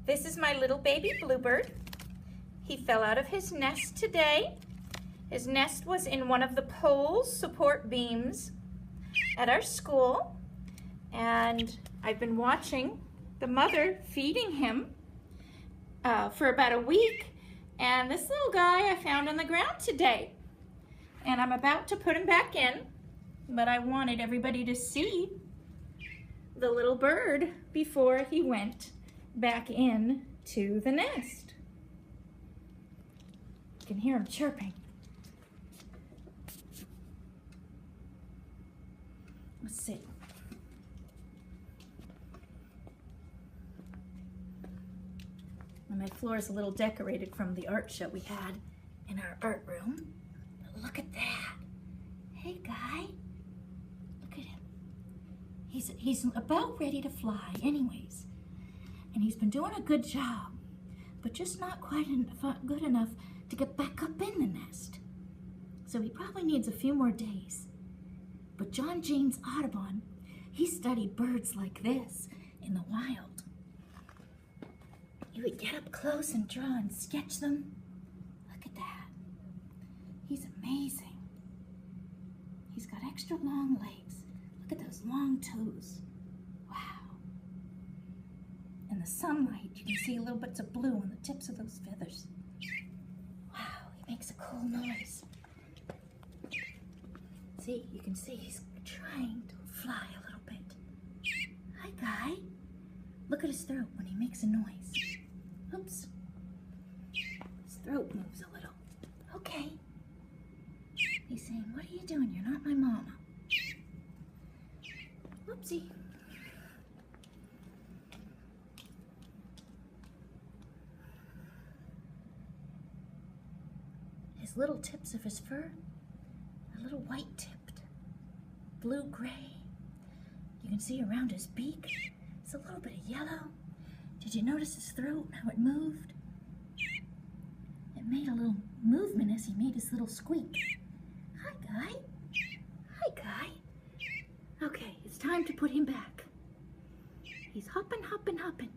This is my little baby bluebird. He fell out of his nest today. His nest was in one of the pole support beams at our school. And I've been watching the mother feeding him for about a week. And this little guy I found on the ground today. And I'm about to put him back in, but I wanted everybody to see the little bird before he went back in to the nest. You can hear him chirping. Let's see. And my floor is a little decorated from the art show we had in our art room. But look at that. Hey, guy. Look at him. He's about ready to fly anyways. And he's been doing a good job, but just not quite good enough to get back up in the nest. So he probably needs a few more days. But John James Audubon, he studied birds like this in the wild. He would get up close and draw and sketch them. Look at that. He's amazing. He's got extra long legs. Look at those long toes. Wow. In the sunlight, you can see little bits of blue on the tips of those feathers. Wow, he makes a cool noise. See, you can see he's trying to fly a little bit. Hi, guy. Look at his throat when he makes a noise. Oops. His throat moves a little. Okay. He's saying, what are you doing? You're not my mama. Whoopsie. His little tips of his fur are a little white-tipped, blue-gray. You can see around his beak, it's a little bit of yellow. Did you notice his throat, how it moved? It made a little movement as he made his little squeak. Hi, guy. Hi, guy. Okay, it's time to put him back. He's hopping, hopping, hopping.